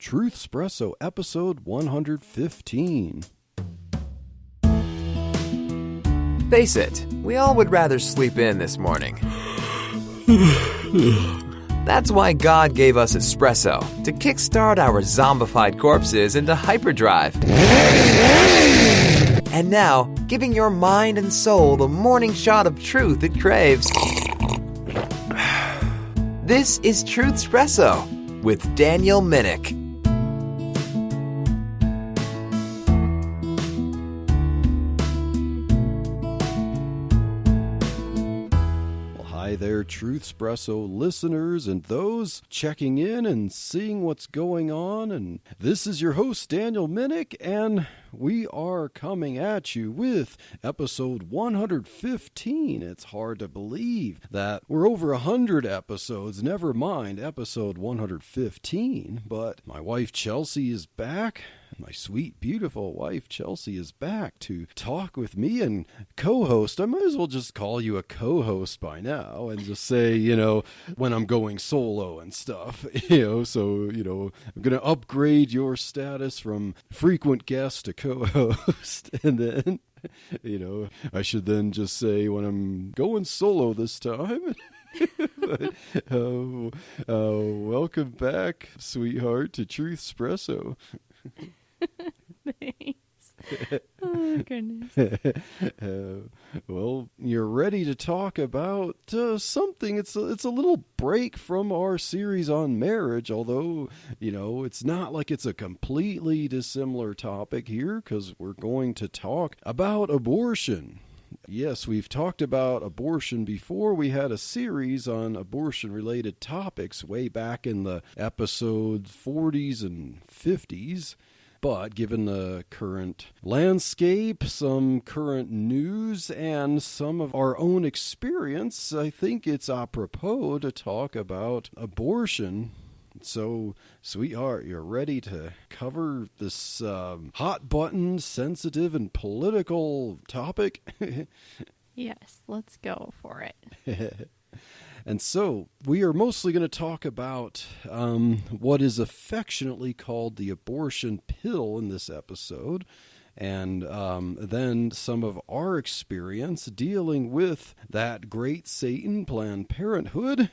Truthspresso episode 115. Face it, we all would rather sleep in this morning. That's why God gave us espresso, to kickstart our zombified corpses into hyperdrive. And now, giving your mind and soul the morning shot of truth it craves. This is Truthspresso with Daniel Minnick. Hi there, Truthspresso listeners and those checking in and seeing what's going on. And this is your host, Daniel Minnick, and we are coming at you with episode 115. It's hard to believe that we're over 100 episodes, never mind episode 115. But my wife, Chelsea, is back. My sweet, beautiful wife, Chelsea, is back to talk with me and co-host. I might as well just call you a co-host by now and just say, when I'm going solo and stuff, so, I'm going to upgrade your status from frequent guest to co-host. And then, I should then just say when I'm going solo this time. But, welcome back, sweetheart, to Truthspresso. Thanks. Oh, goodness. Well, you're ready to talk about something. It's a little break from our series on marriage, although, it's not like it's a completely dissimilar topic here, because we're going to talk about abortion. Yes, we've talked about abortion before. We had a series on abortion-related topics way back in the episode 40s and 50s. But given the current landscape, some current news, and some of our own experience, I think it's apropos to talk about abortion. So, sweetheart, you're ready to cover this hot-button, sensitive, and political topic? Yes, let's go for it. And so, we are mostly going to talk about what is affectionately called the abortion pill in this episode, and then some of our experience dealing with that great Satan, Planned Parenthood.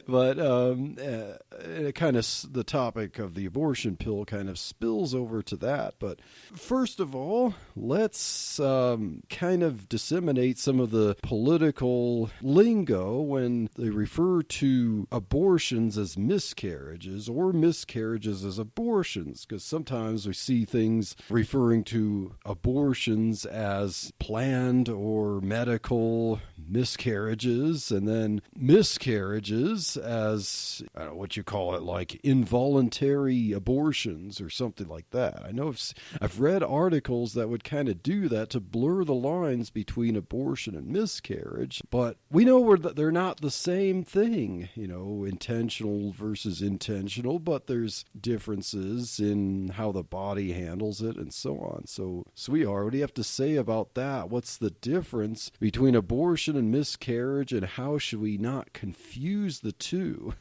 But it kind of, the topic of the abortion pill kind of spills over to that. But first of all, let's kind of disseminate some of the political lingo when they refer to abortions as miscarriages or miscarriages as abortions, because sometimes we see things referring to abortions as planned or medical miscarriages, and then miscarriages as, I don't know what you call it, like involuntary abortions or something like that. I know I've read articles that would kind of do that to blur the lines between abortion and miscarriage, but we know that they're not the same thing, intentional versus intentional, but there's differences in how the body handles it and so on. So, sweetheart, what do you have to say about that? What's the difference between abortion and miscarriage, and how should we not confuse the two?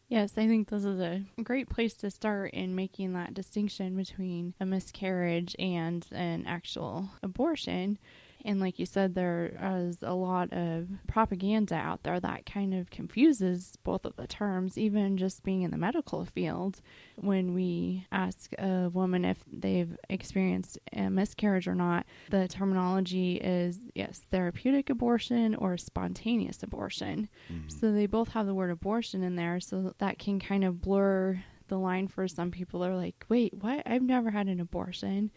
Yes, I think this is a great place to start in making that distinction between a miscarriage and an actual abortion. And like you said, there is a lot of propaganda out there that kind of confuses both of the terms, even just being in the medical field. When we ask a woman if they've experienced a miscarriage or not, the terminology is, yes, therapeutic abortion or spontaneous abortion. Mm-hmm. So they both have the word abortion in there, so that can kind of blur the line for some people. They're like, wait, what? I've never had an abortion.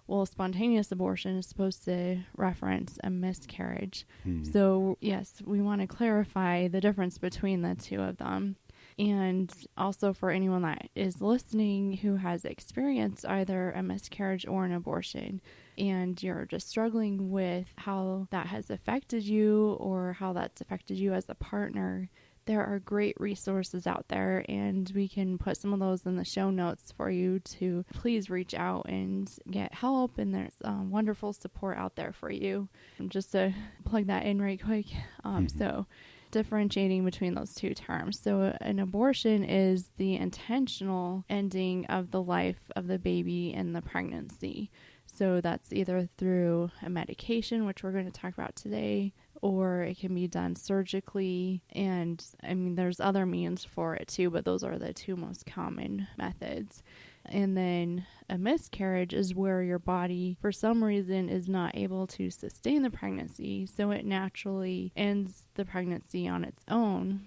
Well, spontaneous abortion is supposed to reference a miscarriage. So, yes, we want to clarify the difference between the two of them. And also for anyone that is listening who has experienced either a miscarriage or an abortion, and you're just struggling with how that has affected you or how that's affected you as a partner, there are great resources out there, and we can put some of those in the show notes for you to please reach out and get help. And there's wonderful support out there for you. Just to plug that in right quick. So differentiating between those two terms. So an abortion is the intentional ending of the life of the baby in the pregnancy. So that's either through a medication, which we're going to talk about today, or it can be done surgically. And I mean, there's other means for it too, but those are the two most common methods. And then a miscarriage is where your body, for some reason, is not able to sustain the pregnancy, so it naturally ends the pregnancy on its own.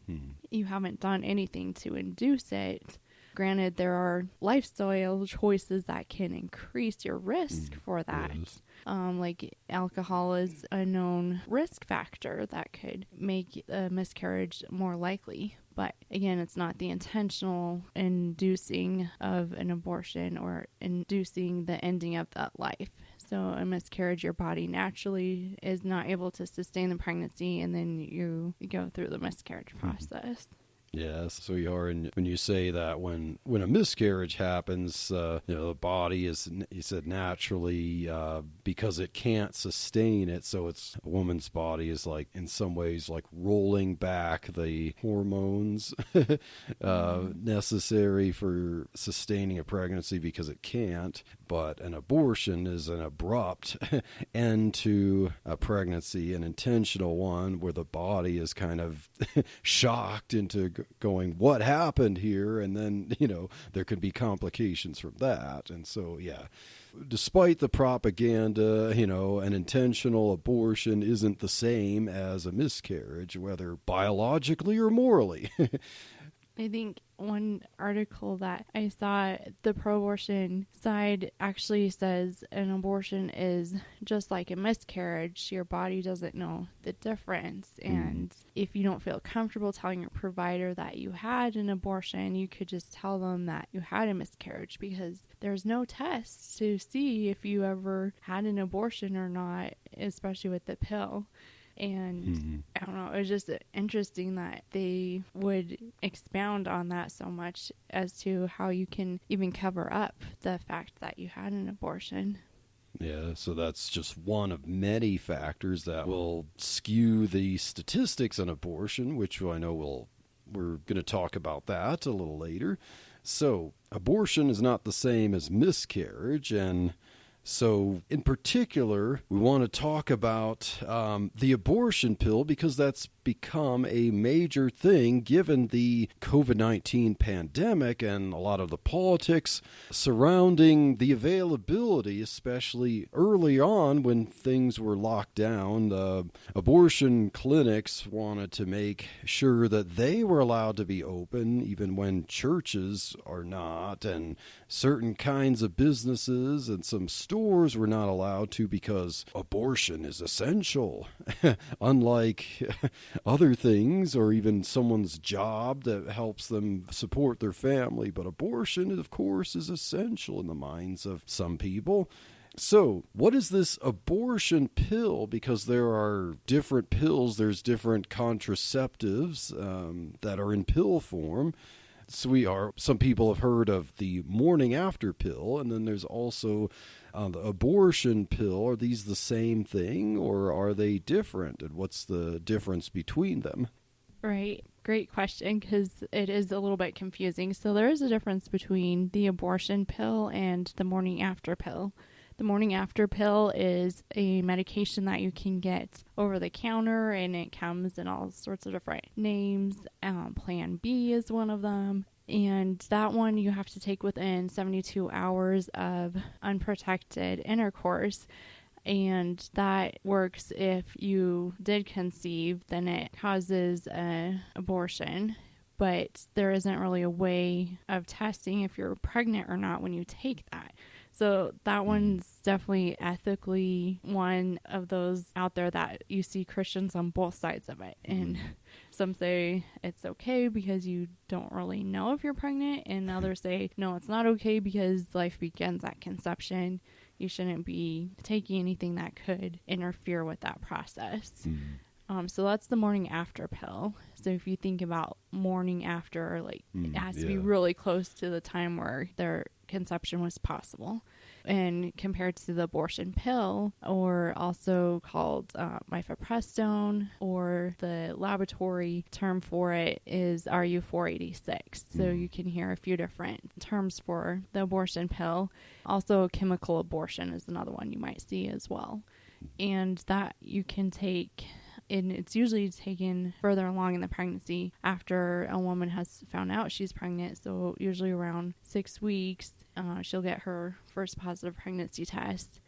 You haven't done anything to induce it. Granted, there are lifestyle choices that can increase your risk for that. Yes. Like alcohol is a known risk factor that could make a miscarriage more likely. But again, it's not the intentional inducing of an abortion or inducing the ending of that life. So a miscarriage, your body naturally is not able to sustain the pregnancy, and then you go through the miscarriage process. Yes, so you are, and when you say that when a miscarriage happens, the body is, you said, naturally, because it can't sustain it, so it's a woman's body is like, in some ways, like rolling back the hormones necessary for sustaining a pregnancy because it can't. But an abortion is an abrupt end to a pregnancy, an intentional one where the body is kind of shocked into going, what happened here? And then, there could be complications from that. And so, despite the propaganda, an intentional abortion isn't the same as a miscarriage, whether biologically or morally. I think one article that I saw, the pro-abortion side actually says an abortion is just like a miscarriage. Your body doesn't know the difference. And if you don't feel comfortable telling your provider that you had an abortion, you could just tell them that you had a miscarriage, because there's no test to see if you ever had an abortion or not, especially with the pill. And I don't know, it was just interesting that they would expound on that so much as to how you can even cover up the fact that you had an abortion. Yeah, so that's just one of many factors that will skew the statistics on abortion, which I know we're going to talk about that a little later. So abortion is not the same as miscarriage, and so, in particular, we want to talk about the abortion pill, because that's become a major thing given the COVID-19 pandemic and a lot of the politics surrounding the availability, especially early on when things were locked down. The abortion clinics wanted to make sure that they were allowed to be open even when churches are not, and certain kinds of businesses and some stores were not allowed to because abortion is essential, unlike other things or even someone's job that helps them support their family. But abortion, of course, is essential in the minds of some people. So, what is this abortion pill? Because there are different pills, there's different contraceptives that are in pill form. So some people have heard of the morning after pill, and then there's also the abortion pill. Are these the same thing, or are they different? And what's the difference between them? Right. Great question, because it is a little bit confusing. So there is a difference between the abortion pill and the morning after pill. The morning after pill is a medication that you can get over the counter, and it comes in all sorts of different names. Plan B is one of them. And that one you have to take within 72 hours of unprotected intercourse. And that works if you did conceive, then it causes an abortion. But there isn't really a way of testing if you're pregnant or not when you take that. So that one's definitely ethically one of those out there that you see Christians on both sides of it. And some say it's okay because you don't really know if you're pregnant, and others say, no, it's not okay because life begins at conception. You shouldn't be taking anything that could interfere with that process. So that's the morning after pill. So if you think about morning after, like it has to be yeah. really close to the time where their conception was possible. And compared to the abortion pill, or also called mifepristone, or the laboratory term for it is RU486. So you can hear a few different terms for the abortion pill. Also, chemical abortion is another one you might see as well. And that you can take, and it's usually taken further along in the pregnancy after a woman has found out she's pregnant. So usually around 6 weeks, she'll get her first positive pregnancy test.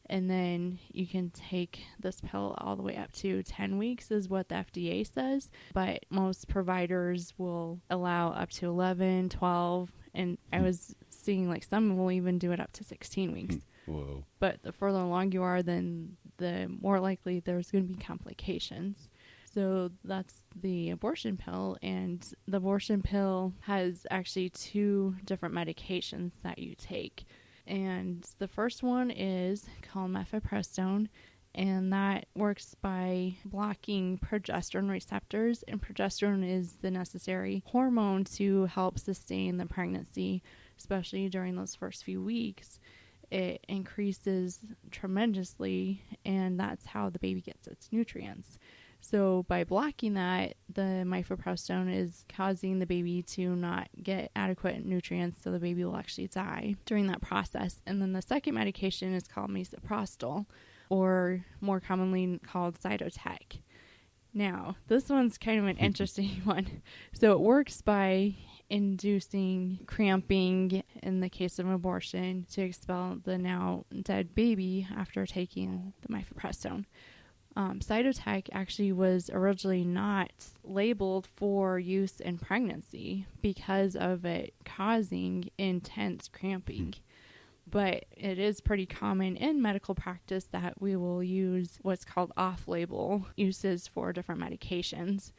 And then you can take this pill all the way up to 10 weeks is what the FDA says. But most providers will allow up to 11, 12. And I was seeing like some will even do it up to 16 weeks. Whoa. But the further along you are, then the more likely there's going to be complications. So that's the abortion pill. And the abortion pill has actually 2 different medications that you take. And the first one is called mifepristone, and that works by blocking progesterone receptors. And progesterone is the necessary hormone to help sustain the pregnancy, especially during those first few weeks. It increases tremendously, and that's how the baby gets its nutrients. So by blocking that, the mifepristone is causing the baby to not get adequate nutrients, so the baby will actually die during that process. And then the second medication is called misoprostol, or more commonly called Cited. Now, this one's kind of an interesting one. So it works by inducing cramping in the case of an abortion to expel the now dead baby after taking the mifepristone. Cytotec actually was originally not labeled for use in pregnancy because of it causing intense cramping. But it is pretty common in medical practice that we will use what's called off-label uses for different medications.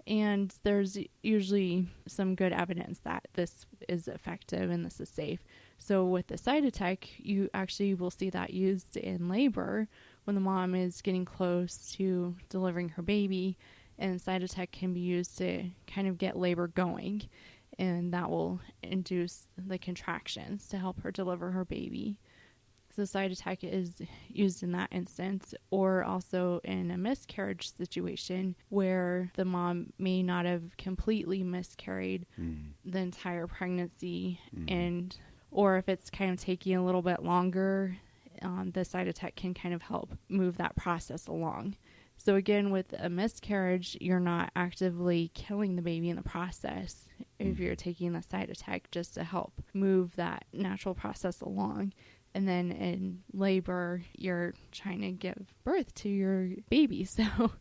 And there's usually some good evidence that this is effective and this is safe. So with the Cytotec, you actually will see that used in labor when the mom is getting close to delivering her baby, and Cytotec can be used to kind of get labor going, and that will induce the contractions to help her deliver her baby. So Cytotec is used in that instance, or also in a miscarriage situation where the mom may not have completely miscarried the entire pregnancy, and or if it's kind of taking a little bit longer, the Cytotec can kind of help move that process along. So again, with a miscarriage, you're not actively killing the baby in the process if you're taking the Cytotec just to help move that natural process along. And then in labor, you're trying to give birth to your baby. So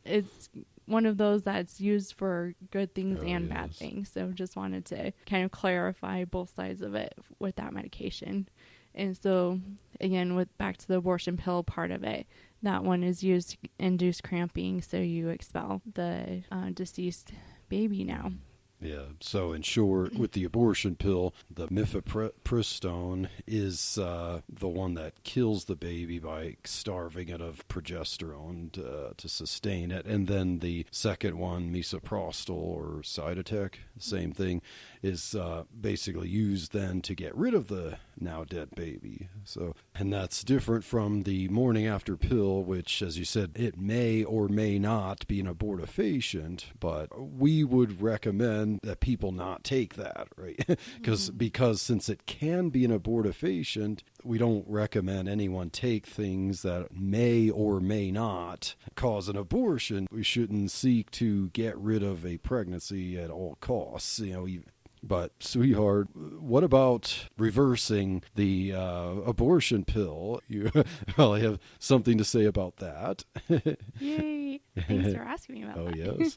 it's one of those that's used for good things and bad things. So just wanted to kind of clarify both sides of it with that medication. And so, again, with back to the abortion pill part of it, that one is used to induce cramping, so you expel the deceased baby now. Yeah. So in short, with the abortion pill, the mifepristone is the one that kills the baby by starving it of progesterone to sustain it. And then the second one, misoprostol or Cytotec, same thing, is basically used then to get rid of the now dead baby. So, and that's different from the morning after pill, which, as you said, it may or may not be an abortifacient, but we would recommend that people not take that, right? Because since it can be an abortifacient, we don't recommend anyone take things that may or may not cause an abortion. We shouldn't seek to get rid of a pregnancy at all costs, But, sweetheart, what about reversing the abortion pill? You probably have something to say about that. Yay! Thanks for asking me about that. Yes.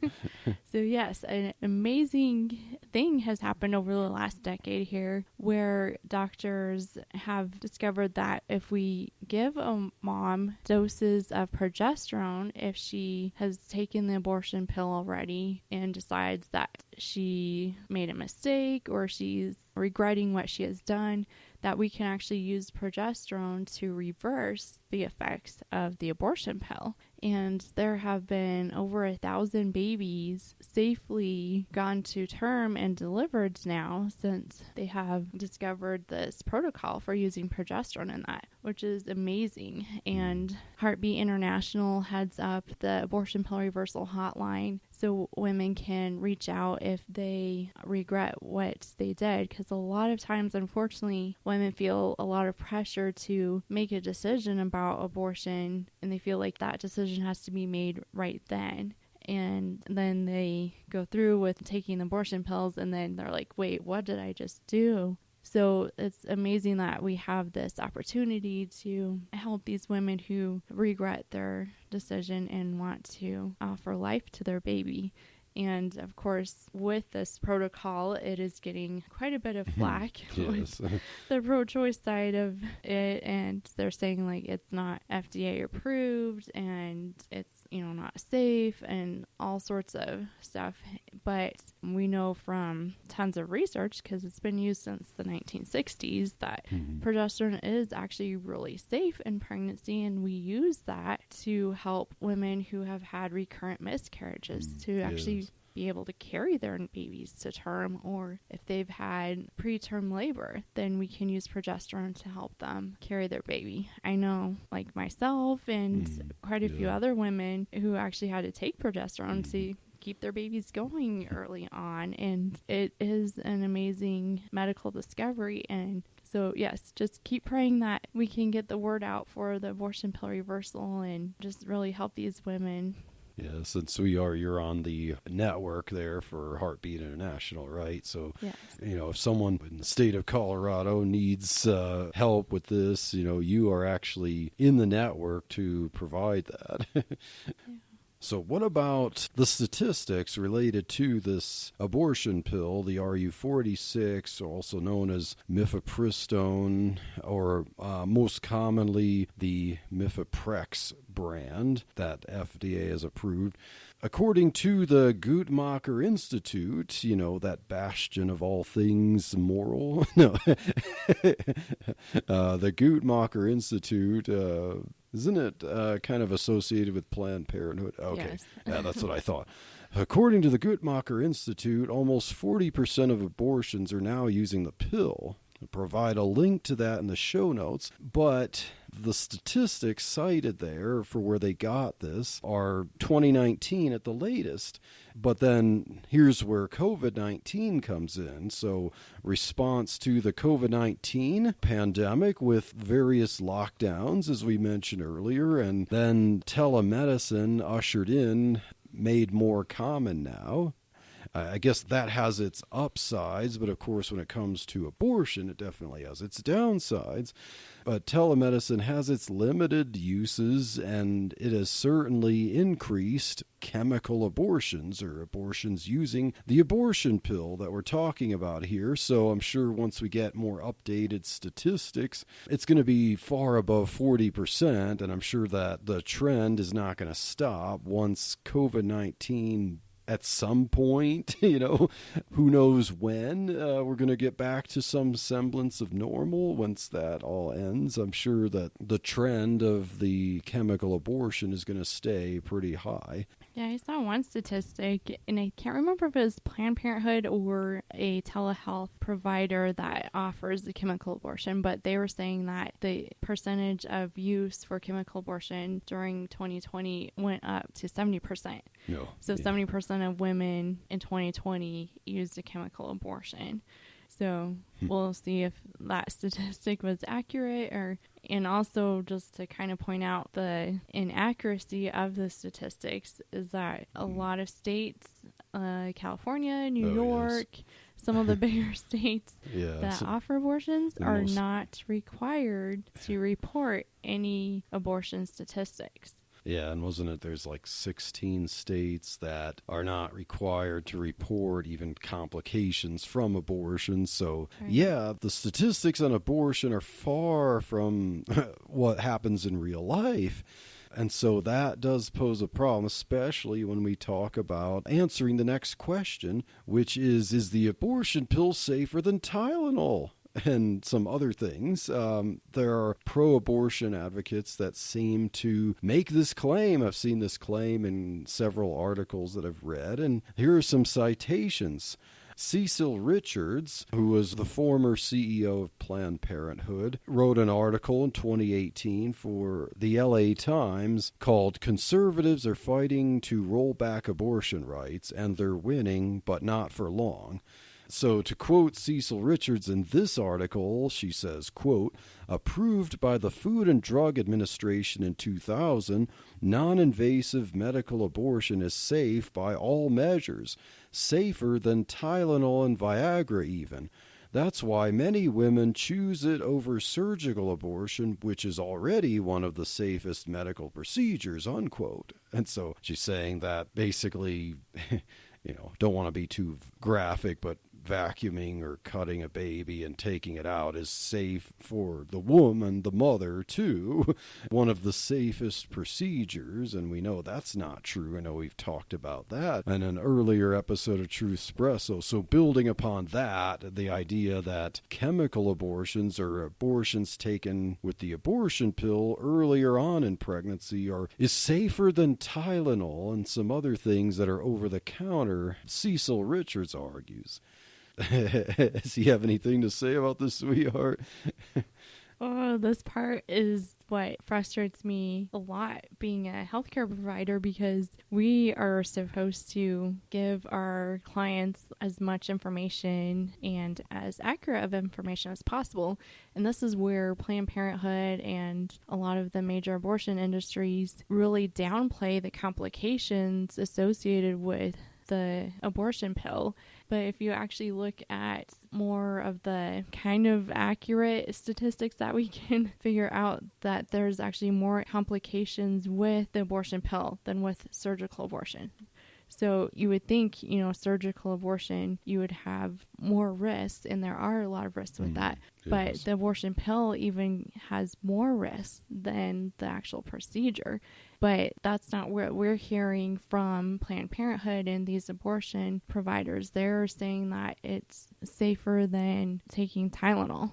So, yes, an amazing thing has happened over the last decade here where doctors have discovered that if we give a mom doses of progesterone, if she has taken the abortion pill already and decides that she made a mistake or she's regretting what she has done, that we can actually use progesterone to reverse the effects of the abortion pill. And there have been over 1,000 babies safely gone to term and delivered now since they have discovered this protocol for using progesterone in that, which is amazing. And Heartbeat International heads up the abortion pill reversal hotline so women can reach out if they regret what they did, because a lot of times, unfortunately, women feel a lot of pressure to make a decision about abortion, and they feel like that decision has to be made right then. And then they go through with taking abortion pills, and then they're like, wait, what did I just do? So it's amazing that we have this opportunity to help these women who regret their decision and want to offer life to their baby. And of course, with this protocol, it is getting quite a bit of flack Yes. with the pro-choice side of it. And they're saying like it's not FDA approved and it's, not safe and all sorts of stuff. But we know from tons of research, because it's been used since the 1960s, that progesterone is actually really safe in pregnancy. And we use that to help women who have had recurrent miscarriages to actually be able to carry their babies to term, or if they've had preterm labor, then we can use progesterone to help them carry their baby. I know, like myself and quite a few other women who actually had to take progesterone to keep their babies going early on, and it is an amazing medical discovery. And so yes, just keep praying that we can get the word out for the abortion pill reversal and just really help these women. Yeah, since you're on the network there for Heartbeat International, right? So, Yes. If someone in the state of Colorado needs help with this, you are actually in the network to provide that. Yeah. So what about the statistics related to this abortion pill, the RU46, also known as mifepristone, or most commonly the Mifeprex brand that FDA has approved? According to the Guttmacher Institute, that bastion of all things moral, no, the Guttmacher Institute, isn't it kind of associated with Planned Parenthood? Okay, Yes. Yeah, that's what I thought. According to the Guttmacher Institute, almost 40% of abortions are now using the pill. I'll provide a link to that in the show notes, but the statistics cited there for where they got this are 2019 at the latest. But then here's where COVID-19 comes in. So response to the COVID-19 pandemic with various lockdowns, as we mentioned earlier, and then telemedicine ushered in, made more common now. I guess that has its upsides, but of course when it comes to abortion, it definitely has its downsides. But telemedicine has its limited uses, and it has certainly increased chemical abortions, or abortions using the abortion pill that we're talking about here. So I'm sure once we get more updated statistics, it's going to be far above 40%, and I'm sure that the trend is not going to stop once COVID-19 at some point, who knows when, we're going to get back to some semblance of normal once that all ends. I'm sure that the trend of the chemical abortion is going to stay pretty high. Yeah, I saw one statistic, and I can't remember if it was Planned Parenthood or a telehealth provider that offers the chemical abortion, but they were saying that the percentage of use for chemical abortion during 2020 went up to 70%. No. So 70% of women in 2020 used a chemical abortion. So we'll see if that statistic was accurate, and also just to kind of point out the inaccuracy of the statistics is that a lot of states, California, New York, some of the bigger states that offer abortions are not required to report any abortion statistics. Yeah, and wasn't it there's like 16 states that are not required to report even complications from abortion. So, yeah, the statistics on abortion are far from what happens in real life. And so that does pose a problem, especially when we talk about answering the next question, which is the abortion pill safer than Tylenol? and some other things. There are pro-abortion advocates that seem to make this claim. I've seen this claim in several articles that I've read, and here are some citations. Cecil Richards, who was the former CEO of Planned Parenthood, wrote an article in 2018 for the LA Times called "Conservatives Are Fighting to Roll Back Abortion Rights, and They're Winning, but Not for Long." So to quote Cecil Richards in this article, she says, quote, "Approved by the Food and Drug Administration in 2000, non-invasive medical abortion is safe by all measures, safer than Tylenol and Viagra even. That's why many women choose it over surgical abortion, which is already one of the safest medical procedures," unquote. And so she's saying that basically, don't want to be too graphic, but vacuuming or cutting a baby and taking it out is safe for the woman, the mother, too. One of the safest procedures, and we know that's not true. I know we've talked about that in an earlier episode of Truthspresso. So building upon that, the idea that chemical abortions or abortions taken with the abortion pill earlier on in pregnancy is safer than Tylenol and some other things that are over the counter, Cecil Richards argues. Does he have anything to say about this, sweetheart? Oh, this part is what frustrates me a lot being a healthcare provider, because we are supposed to give our clients as much information and as accurate of information as possible. And this is where Planned Parenthood and a lot of the major abortion industries really downplay the complications associated with the abortion pill. But if you actually look at more of the kind of accurate statistics that we can figure out, that there's actually more complications with the abortion pill than with surgical abortion. So you would think, surgical abortion, you would have more risks, and there are a lot of risks with that. But the abortion pill even has more risks than the actual procedure. But that's not what we're hearing from Planned Parenthood and these abortion providers. They're saying that it's safer than taking Tylenol.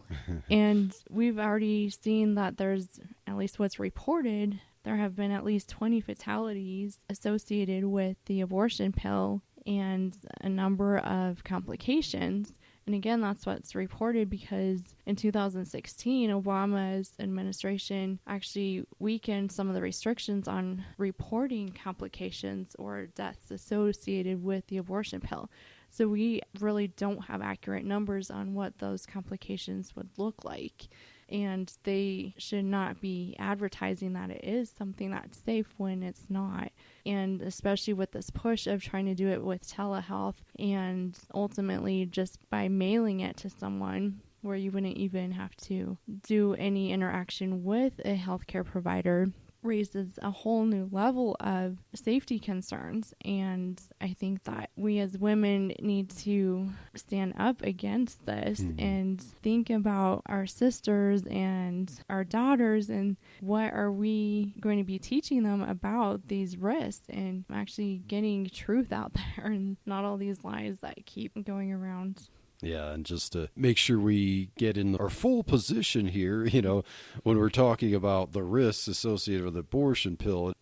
And we've already seen that there's, at least what's reported, there have been at least 20 fatalities associated with the abortion pill and a number of complications. And again, that's what's reported because in 2016, Obama's administration actually weakened some of the restrictions on reporting complications or deaths associated with the abortion pill. So we really don't have accurate numbers on what those complications would look like. And they should not be advertising that it is something that's safe when it's not. And especially with this push of trying to do it with telehealth and ultimately just by mailing it to someone where you wouldn't even have to do any interaction with a healthcare provider, raises a whole new level of safety concerns. And I think that we as women need to stand up against this and think about our sisters and our daughters and what are we going to be teaching them about these risks and actually getting truth out there and not all these lies that keep going around. Yeah, and just to make sure we get in our full position here, when we're talking about the risks associated with the abortion pill,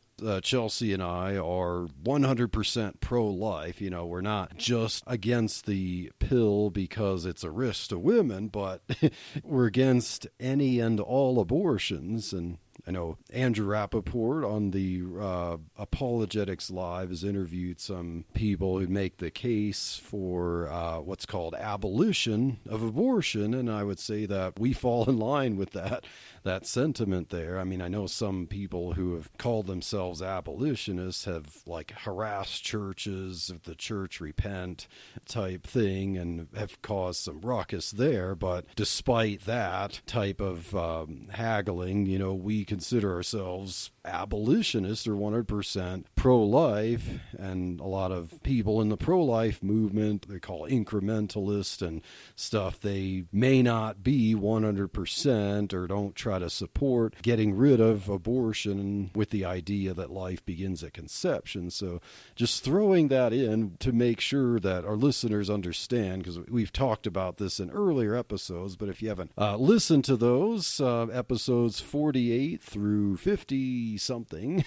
Chelsea and I are 100% pro-life. We're not just against the pill because it's a risk to women, but we're against any and all abortions. And I know Andrew Rappaport on the Apologetics Live has interviewed some people who make the case for what's called abolition of abortion, and I would say that we fall in line with that sentiment there. I mean, I know some people who have called themselves abolitionists have harassed churches, the church repent type thing, and have caused some ruckus there. But despite that type of haggling, we consider ourselves abolitionists or 100% pro-life, and a lot of people in the pro-life movement, they call incrementalist and stuff, they may not be 100% or don't try to support getting rid of abortion with the idea that life begins at conception. So just throwing that in to make sure that our listeners understand, because we've talked about this in earlier episodes, but if you haven't listened to those, episodes 48 through 50 something,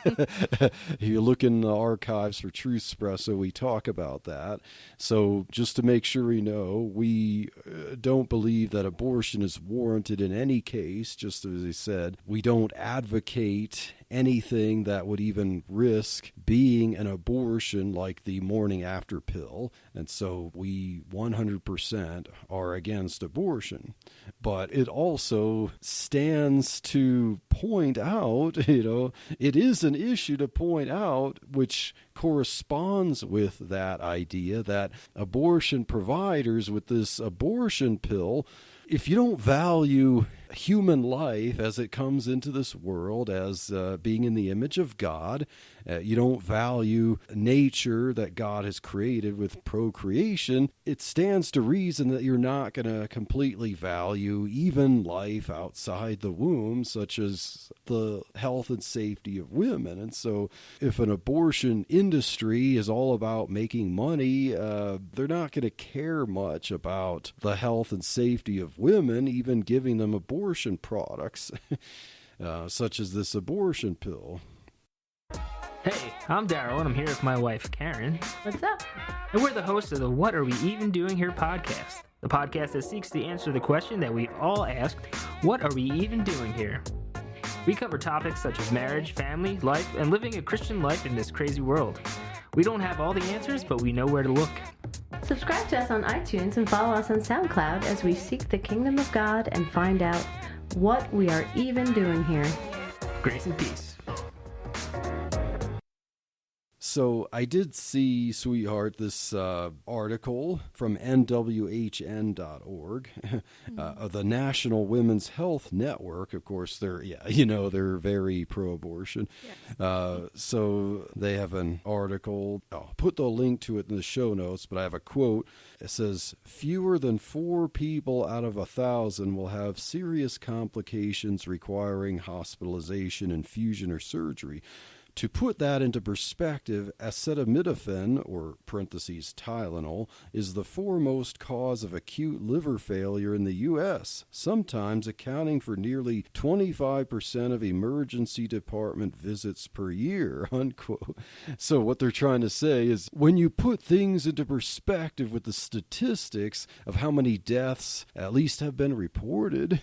if you look in the archives for Truthspresso, we talk about that. So just to make sure you know, we don't believe that abortion is warranted in any case. Just as I said, we don't advocate anything that would even risk being an abortion, like the morning after pill. And so we 100% are against abortion. But it also stands to point out, it is an issue to point out, which corresponds with that idea that abortion providers with this abortion pill, if you don't value human life as it comes into this world as being in the image of God, you don't value nature that God has created with procreation, it stands to reason that you're not going to completely value even life outside the womb, such as the health and safety of women. And so if an abortion industry is all about making money, they're not going to care much about the health and safety of women, even giving them abortion products, such as this abortion pill. Hey, I'm Daryl, and I'm here with my wife, Karen. What's up? And we're the hosts of the What Are We Even Doing Here podcast, the podcast that seeks to answer the question that we've all asked, what are we even doing here? We cover topics such as marriage, family, life, and living a Christian life in this crazy world. We don't have all the answers, but we know where to look. Subscribe to us on iTunes and follow us on SoundCloud as we seek the kingdom of God and find out what we are even doing here. Grace and peace. So I did see, sweetheart, this article from nwhn.org, the National Women's Health Network. Of course, they're very pro-abortion. Yes. So they have an article. I'll put the link to it in the show notes, but I have a quote. It says, fewer than 4 people out of 1,000 will have serious complications requiring hospitalization, infusion, or surgery. To put that into perspective, acetaminophen, or parentheses Tylenol, is the foremost cause of acute liver failure in the U.S., sometimes accounting for nearly 25% of emergency department visits per year, unquote. So what they're trying to say is, when you put things into perspective with the statistics of how many deaths at least have been reported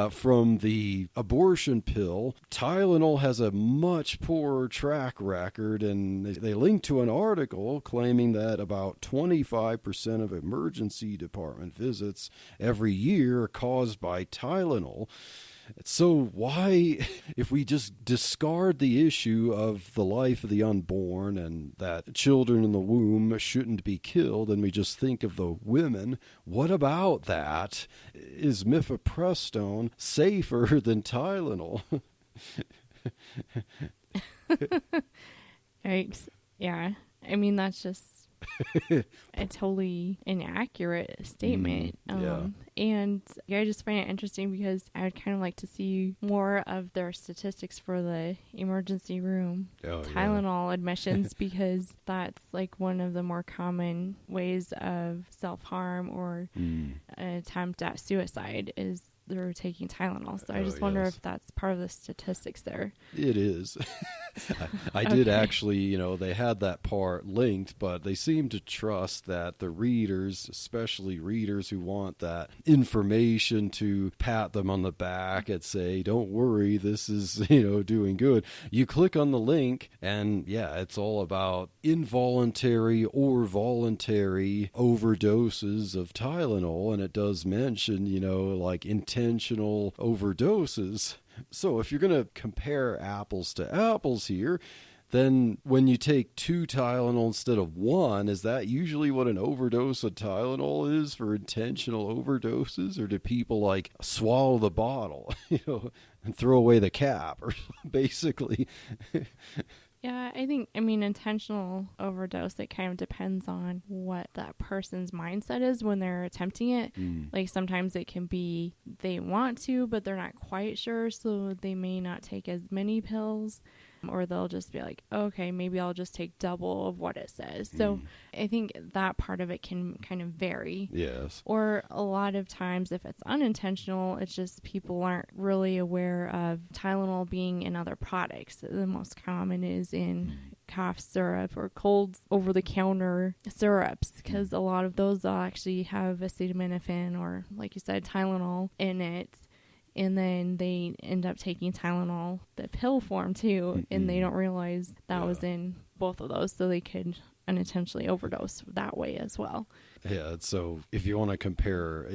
from the abortion pill, Tylenol has a much poorer track record, and they link to an article claiming that about 25% of emergency department visits every year are caused by Tylenol. So why, if we just discard the issue of the life of the unborn and that children in the womb shouldn't be killed, and we just think of the women, what about that? Is mifepristone safer than Tylenol? Right. Yeah. I mean, that's just a totally inaccurate statement. Yeah. And I just find it interesting because I would kind of like to see more of their statistics for the emergency room Tylenol admissions, because that's like one of the more common ways of self-harm or an attempt at suicide is they're taking Tylenol. So I just wonder if that's part of the statistics there. It is. I did actually, they had that part linked, but they seem to trust that the readers, especially readers who want that information to pat them on the back and say, don't worry, this is, doing good. You click on the link and it's all about involuntary or voluntary overdoses of Tylenol. And it does mention, like intentional overdoses. So if you're going to compare apples to apples here, then when you take 2 Tylenol instead of 1, is that usually what an overdose of Tylenol is for intentional overdoses? Or do people like swallow the bottle, and throw away the cap, or basically? Yeah, I mean, intentional overdose, it kind of depends on what that person's mindset is when they're attempting it. Like sometimes it can be they want to, but they're not quite sure, so they may not take as many pills. Or they'll just be like, okay, maybe I'll just take double of what it says. So I think that part of it can kind of vary. Yes. Or a lot of times if it's unintentional, it's just people aren't really aware of Tylenol being in other products. The most common is in cough syrup or cold over-the-counter syrups, because a lot of those will actually have acetaminophen or, like you said, Tylenol in it. And then they end up taking Tylenol, the pill form too, and they don't realize that was in both of those, so they could unintentionally overdose that way as well. Yeah, so if you want to compare,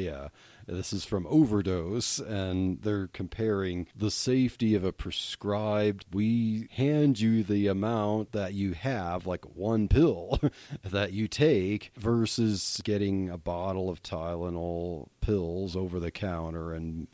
this is from Overdose, and they're comparing the safety of a prescribed, we hand you the amount that you have, like 1 pill that you take, versus getting a bottle of Tylenol pills over the counter and,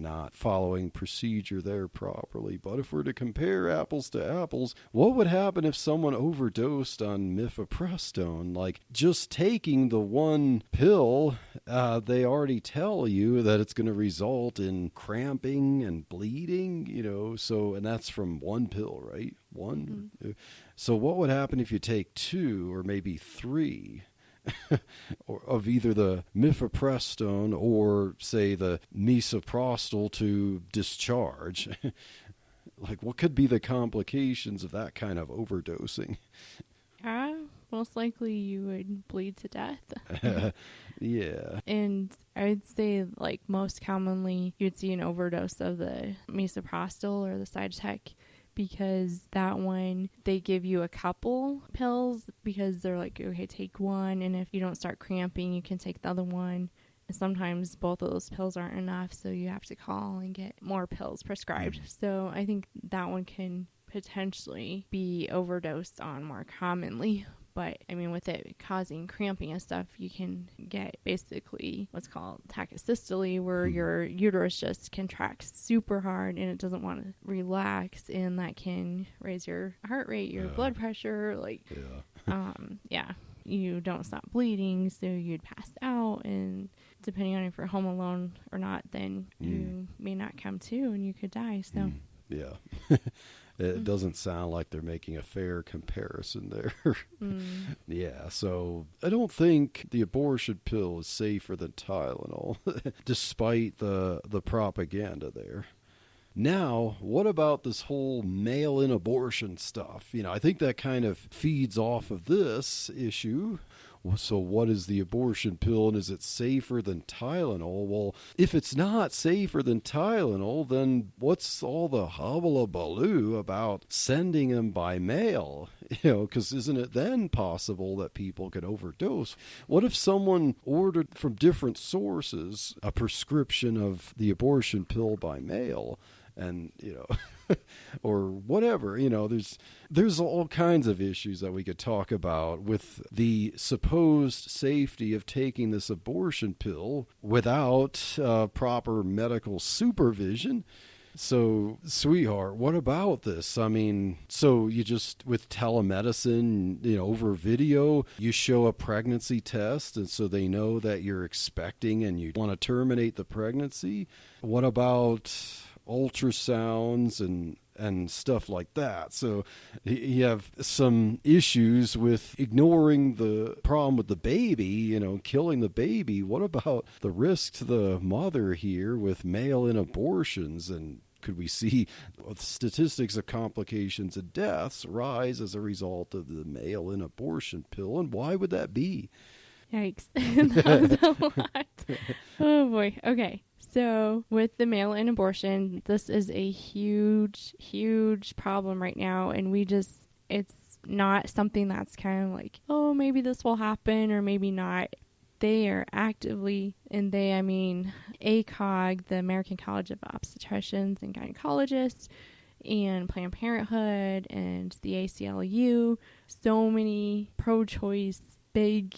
not following procedure there properly. But if we're to compare apples to apples, what would happen if someone overdosed on mifepristone? Like, just taking the 1 pill, they already tell you that it's going to result in cramping and bleeding, and that's from 1 pill, right? 1. So what would happen if you take 2 or maybe 3 of either the mifepristone or, say, the misoprostol to discharge? Like, what could be the complications of that kind of overdosing? Most likely you would bleed to death. Yeah. And I would say, like, most commonly you'd see an overdose of the misoprostol or the Cited, because that one, they give you a couple pills because they're like, okay, take 1, and if you don't start cramping, you can take the other one. And sometimes both of those pills aren't enough, so you have to call and get more pills prescribed. So I think that one can potentially be overdosed on more commonly. But, I mean, with it causing cramping and stuff, you can get basically what's called tachysystole, where your uterus just contracts super hard and it doesn't want to relax, and that can raise your heart rate, your blood pressure, you don't stop bleeding, so you'd pass out, and depending on if you're home alone or not, then you may not come to and you could die. So yeah. It doesn't sound like they're making a fair comparison there. Yeah, so I don't think the abortion pill is safer than Tylenol, despite the propaganda there. Now, what about this whole mail-in abortion stuff? I think that kind of feeds off of this issue. So what is the abortion pill, and is it safer than Tylenol? Well, if it's not safer than Tylenol, then what's all the hullabaloo about sending them by mail? Because isn't it then possible that people could overdose? What if someone ordered from different sources a prescription of the abortion pill by mail? And, or whatever, there's all kinds of issues that we could talk about with the supposed safety of taking this abortion pill without proper medical supervision. So, sweetheart, what about this? I mean, so you just, with telemedicine, over video, you show a pregnancy test, and so they know that you're expecting and you want to terminate the pregnancy. What about ultrasounds and stuff like that? So you have some issues with ignoring the problem with the baby, killing the baby. What about the risk to the mother here with mail-in abortions? And could we see statistics of complications and deaths rise as a result of the mail-in abortion pill? And why would that be? Yikes. That was a lot. Oh boy. Okay. So with the mail-in abortion, this is a huge, huge problem right now. And it's not something that's kind of like, oh, maybe this will happen or maybe not. They are actively, and ACOG, the American College of Obstetricians and Gynecologists, and Planned Parenthood and the ACLU. So many pro-choice, big,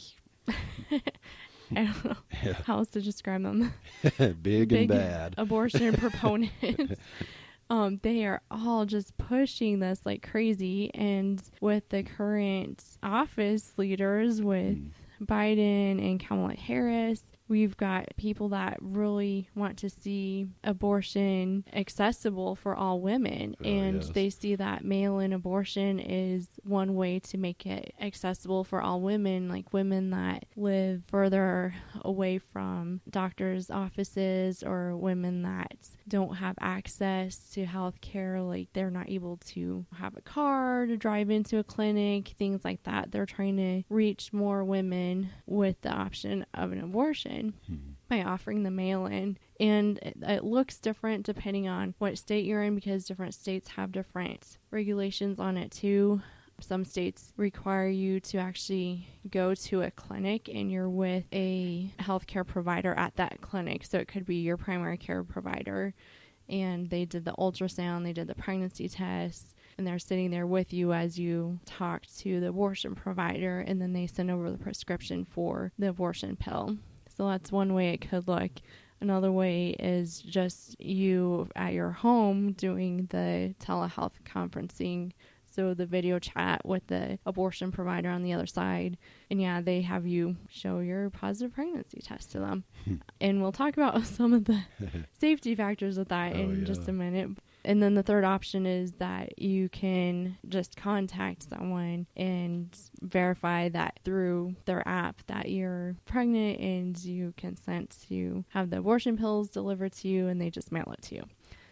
I don't know how else to describe them. Big and bad. Abortion proponents. They are all just pushing this like crazy. And with the current office leaders, with Biden and Kamala Harris, we've got people that really want to see abortion accessible for all women. And they see that mail-in abortion is one way to make it accessible for all women, like women that live further away from doctors' offices, or women that don't have access to health care, like they're not able to have a car to drive into a clinic, things like that. They're trying to reach more women with the option of an abortion by offering the mail-in. And it looks different depending on what state you're in, because different states have different regulations on it too. Some states require you to actually go to a clinic and you're with a healthcare provider at that clinic. So it could be your primary care provider, and they did the ultrasound, they did the pregnancy test, and they're sitting there with you as you talk to the abortion provider, and then they send over the prescription for the abortion pill. So that's one way it could look. Another way is just you at your home doing the telehealth conferencing. So the video chat with the abortion provider on the other side. And yeah, they have you show your positive pregnancy test to them. And we'll talk about some of the safety factors of that in just a minute. And then the third option is that you can just contact someone and verify that through their app that you're pregnant and you consent to have the abortion pills delivered to you, and they just mail it to you.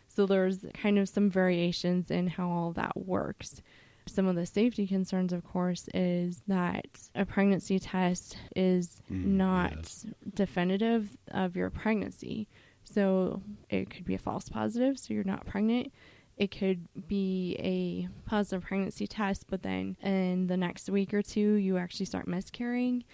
So there's kind of some variations in how all that works. Some of the safety concerns, of course, is that a pregnancy test is not definitive of your pregnancy. So it could be a false positive, so you're not pregnant. It could be a positive pregnancy test, but then in the next week or two, you actually start miscarrying.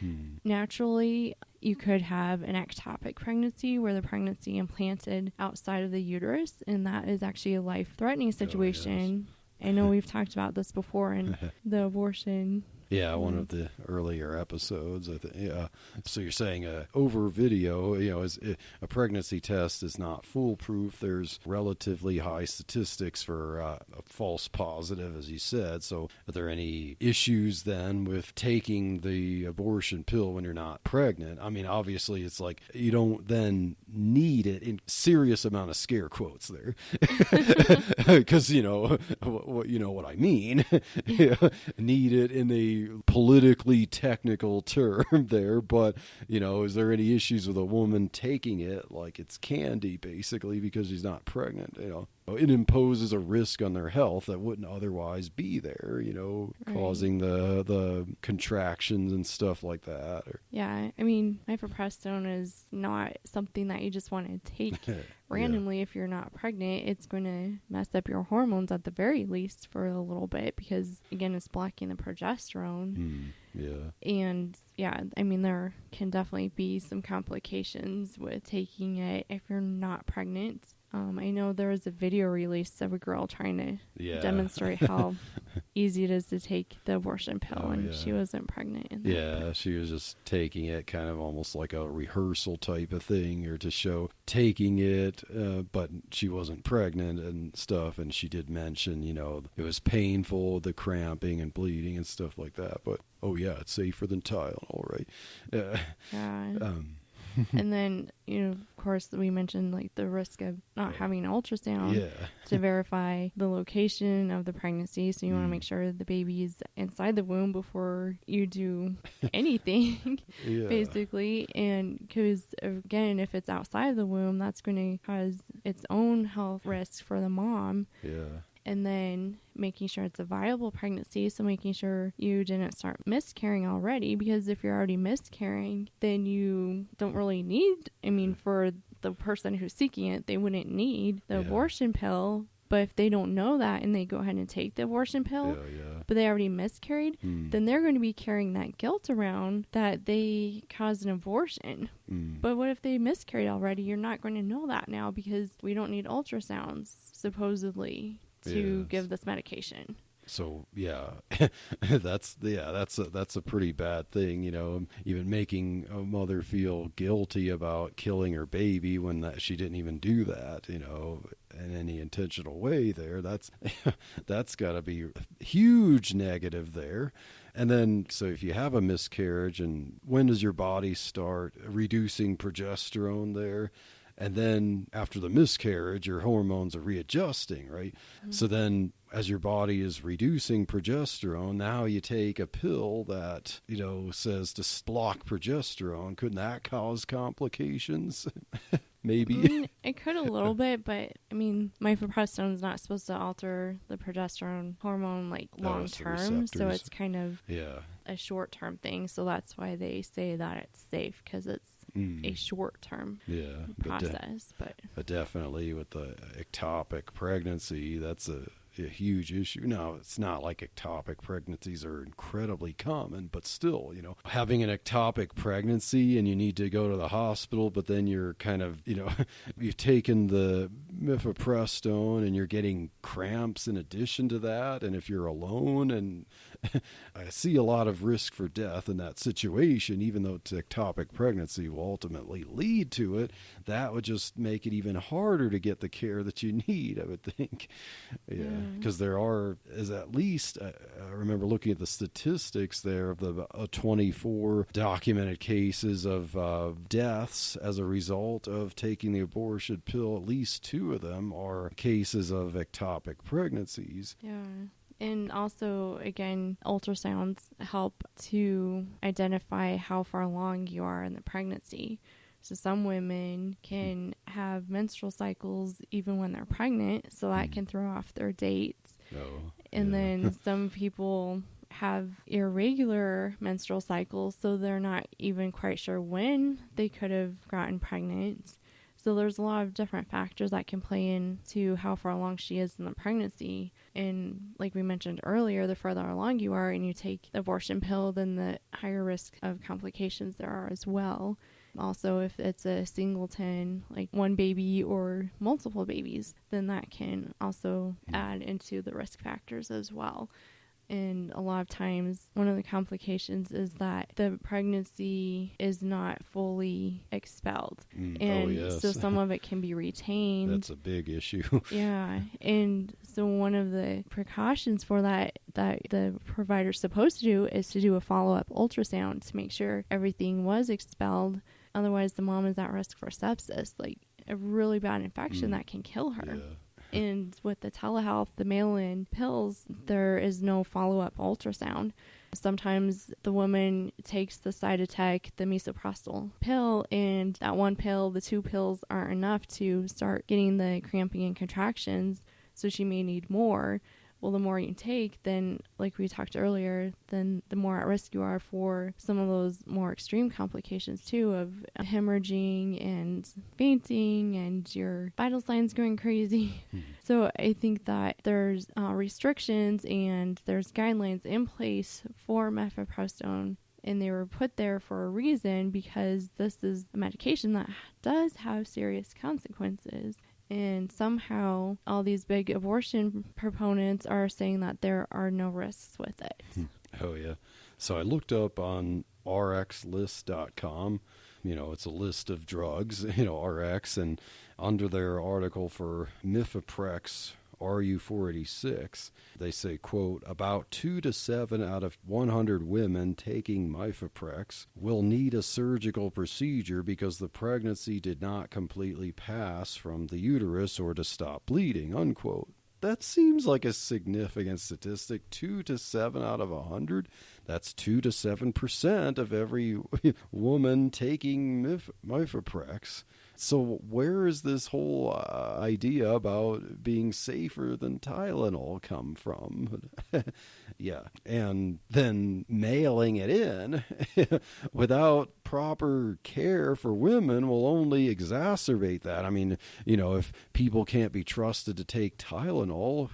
Naturally, you could have an ectopic pregnancy where the pregnancy implanted outside of the uterus, and that is actually a life-threatening situation. I know we've talked about this before in the abortion. Yeah, one of the earlier episodes. So you're saying over video, is a pregnancy test is not foolproof. There's relatively high statistics for a false positive, as you said. So are there any issues then with taking the abortion pill when you're not pregnant? I mean, obviously, it's like you don't then need it in serious amount of scare quotes there, because what I mean. Need it in a politically technical term there, but is there any issues with a woman taking it like it's candy, basically, because she's not pregnant? It imposes a risk on their health that wouldn't otherwise be there, causing the contractions and stuff like that. Yeah, I mean, mifepristone is not something that you just want to take randomly. If you're not pregnant. It's going to mess up your hormones at the very least for a little bit, because again, it's blocking the progesterone. And yeah, I mean, there can definitely be some complications with taking it if you're not pregnant. I know there was a video release of a girl trying to demonstrate how easy it is to take the abortion pill, and she wasn't pregnant. She was just taking it kind of almost like a rehearsal type of thing, or to show taking it, but she wasn't pregnant and stuff. And she did mention, it was painful, the cramping and bleeding and stuff like that. But it's safer than Tylenol, right? And then, of course, we mentioned like the risk of not having an ultrasound to verify the location of the pregnancy. So you want to make sure the baby's inside the womb before you do anything, basically. And because, again, if it's outside of the womb, that's going to cause its own health risks for the mom. And then making sure it's a viable pregnancy, so making sure you didn't start miscarrying already, because if you're already miscarrying, then you don't really need, for the person who's seeking it, they wouldn't need the abortion pill. But if they don't know that and they go ahead and take the abortion pill, but they already miscarried, then they're going to be carrying that guilt around that they caused an abortion. But what if they miscarried already? You're not going to know that now, because we don't need ultrasounds, supposedly, to Yes. give this medication. So yeah, that's a pretty bad thing, even making a mother feel guilty about killing her baby when she didn't even do that, in any intentional way there. That's got to be a huge negative there. And then, so if you have a miscarriage, and when does your body start reducing progesterone there? And then after the miscarriage, your hormones are readjusting, right? Mm-hmm. So then as your body is reducing progesterone, now you take a pill that, says to block progesterone. Couldn't that cause complications? Maybe. It could a little bit, but mifepristone is not supposed to alter the progesterone hormone long term. So it's kind of a short term thing. So that's why they say that it's safe, because it's a short-term process. But definitely with the ectopic pregnancy, that's a huge issue. Now, it's not like ectopic pregnancies are incredibly common, but still, having an ectopic pregnancy and you need to go to the hospital, but then you're kind of, you've taken the mifepristone and you're getting cramps in addition to that. And if you're alone, and I see a lot of risk for death in that situation, even though ectopic pregnancy will ultimately lead to it, that would just make it even harder to get the care that you need, I would think. Because there is at least, I remember looking at the statistics there of the 24 documented cases of deaths as a result of taking the abortion pill. At least 2 of them are cases of ectopic pregnancies. Yeah. And also, again, ultrasounds help to identify how far along you are in the pregnancy. So some women can have menstrual cycles even when they're pregnant, so that can throw off their dates. And then some people have irregular menstrual cycles, so they're not even quite sure when they could have gotten pregnant. So there's a lot of different factors that can play into how far along she is in the pregnancy. And like we mentioned earlier, the further along you are and you take the abortion pill, then the higher risk of complications there are as well. Also, if it's a singleton, like one baby or multiple babies, then that can also add into the risk factors as well. And a lot of times, one of the complications is that the pregnancy is not fully expelled. So some of it can be retained. That's a big issue. Yeah. And so one of the precautions for that the provider's supposed to do is to do a follow-up ultrasound to make sure everything was expelled. Otherwise, the mom is at risk for sepsis, like a really bad infection that can kill her. Yeah. And with the telehealth, the mail-in pills, there is no follow-up ultrasound. Sometimes the woman takes the Cited, the misoprostol pill, and that one pill, the 2 pills aren't enough to start getting the cramping and contractions, so she may need more. Well, the more you take, then, like we talked earlier, then the more at risk you are for some of those more extreme complications, too, of hemorrhaging and fainting and your vital signs going crazy. So I think that there's restrictions and there's guidelines in place for mifepristone, and they were put there for a reason, because this is a medication that does have serious consequences. And somehow all these big abortion proponents are saying that there are no risks with it. Oh, yeah. So I looked up on rxlist.com. It's a list of drugs, RX, and under their article for Mifeprex RU486, they say, quote, about 2 to 7 out of 100 women taking Mifeprex will need a surgical procedure because the pregnancy did not completely pass from the uterus or to stop bleeding, unquote. That seems like a significant statistic. 2 to 7 out of 100. That's 2 to 7% of every woman taking Mifeprex. So where is this whole idea about being safer than Tylenol come from? Yeah. And then mailing it in without proper care for women will only exacerbate that. I mean, if people can't be trusted to take Tylenol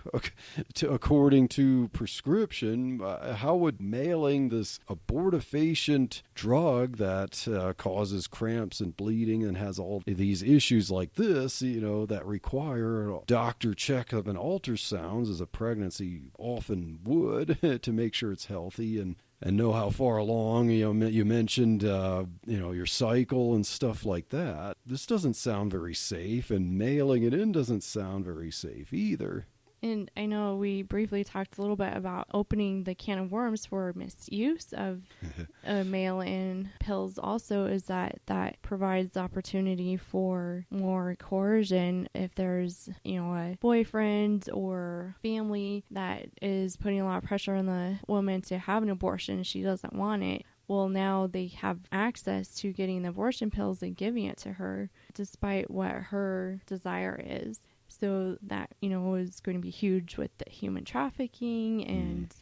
according to prescription, how would mailing this abortifacient drug that causes cramps and bleeding and has all these issues like this, that require a doctor checkup and ultrasounds, as a pregnancy often would, to make sure it's healthy and know how far along, you mentioned, your cycle and stuff like that. This doesn't sound very safe, and mailing it in doesn't sound very safe either. And I know we briefly talked a little bit about opening the can of worms for misuse of mail-in pills also, is that provides the opportunity for more coercion if there's, a boyfriend or family that is putting a lot of pressure on the woman to have an abortion and she doesn't want it. Well, now they have access to getting the abortion pills and giving it to her despite what her desire is. So that, is going to be huge with the human trafficking and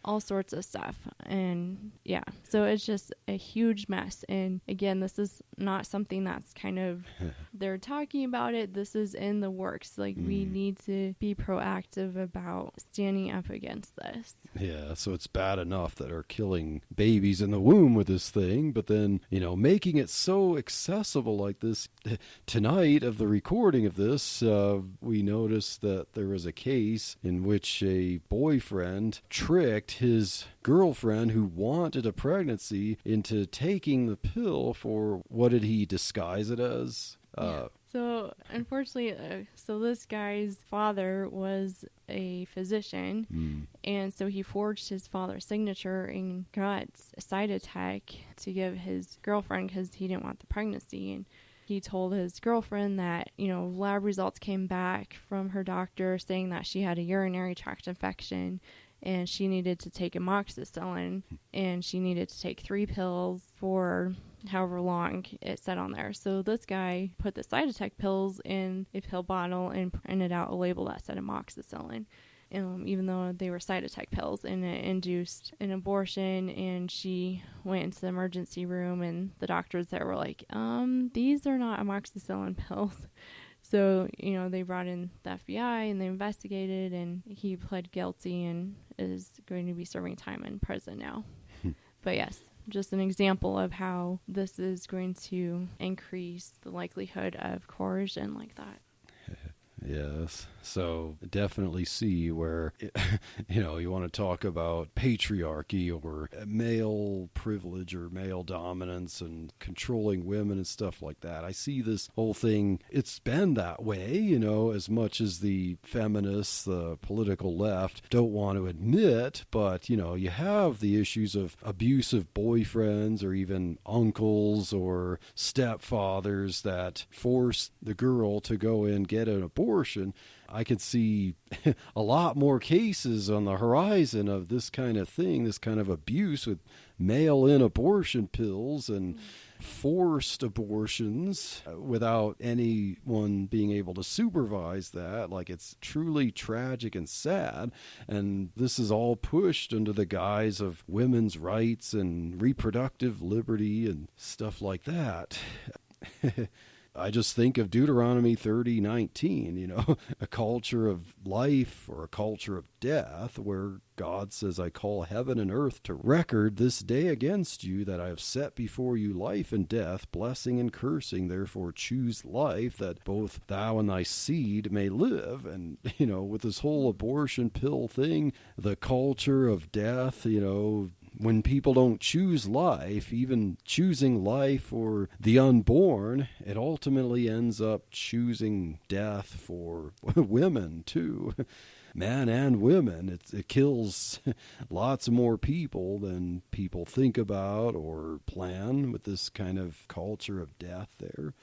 all sorts of stuff. And yeah, so it's just a huge mess. And again, this is not something that's kind of, they're talking about it. This is in the works. Like we need to be proactive about standing up against this. Yeah, so it's bad enough that are killing babies in the womb with this thing, but then, making it so accessible like this. Tonight of the recording of this, we noticed that there was a case in which a boyfriend tricked his girlfriend who wanted a pregnancy into taking the pill for, what did he disguise it as? So unfortunately, this guy's father was a physician, and so he forged his father's signature and got a Cited to give his girlfriend because he didn't want the pregnancy. And he told his girlfriend that, lab results came back from her doctor saying that she had a urinary tract infection and she needed to take amoxicillin, and she needed to take 3 pills for however long it said on there. So this guy put the Cited pills in a pill bottle and printed out a label that said amoxicillin, even though they were Cited pills, and it induced an abortion. And she went into the emergency room, and the doctors there were like, these are not amoxicillin pills. So, they brought in the FBI and they investigated, and he pled guilty and is going to be serving time in prison now. But yes, just an example of how this is going to increase the likelihood of coercion like that. Yes. So definitely see where, you want to talk about patriarchy or male privilege or male dominance and controlling women and stuff like that. I see this whole thing, it's been that way, as much as the feminists, the political left don't want to admit, but, you have the issues of abusive boyfriends or even uncles or stepfathers that force the girl to go and get an abortion. I could see a lot more cases on the horizon of this kind of thing, this kind of abuse with mail-in abortion pills and forced abortions without anyone being able to supervise that. Like, it's truly tragic and sad. And this is all pushed under the guise of women's rights and reproductive liberty and stuff like that. I just think of Deuteronomy 30:19, a culture of life or a culture of death, where God says, I call heaven and earth to record this day against you, that I have set before you life and death, blessing and cursing. Therefore choose life, that both thou and thy seed may live. And, with this whole abortion pill thing, the culture of death, when people don't choose life, even choosing life for the unborn, it ultimately ends up choosing death for women too. Men and women. It kills lots more people than people think about or plan with this kind of culture of death there.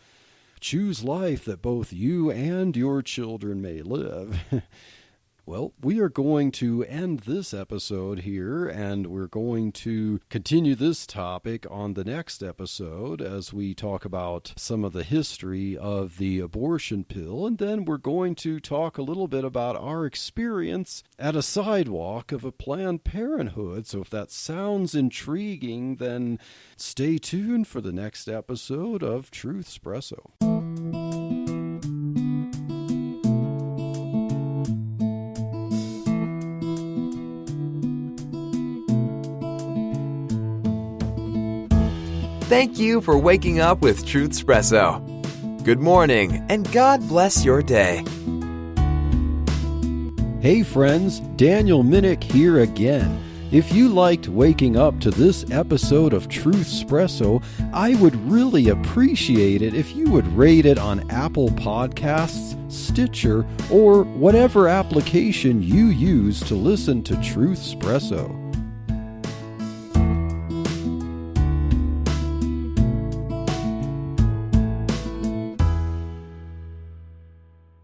Choose life that both you and your children may live. Well, we are going to end this episode here, and we're going to continue this topic on the next episode as we talk about some of the history of the abortion pill, and then we're going to talk a little bit about our experience at a sidewalk of a Planned Parenthood. So if that sounds intriguing, then stay tuned for the next episode of Truthspresso. Thank you for waking up with Truthspresso. Good morning, and God bless your day. Hey friends, Daniel Minnick here again. If you liked waking up to this episode of Truthspresso, I would really appreciate it if you would rate it on Apple Podcasts, Stitcher, or whatever application you use to listen to Truthspresso.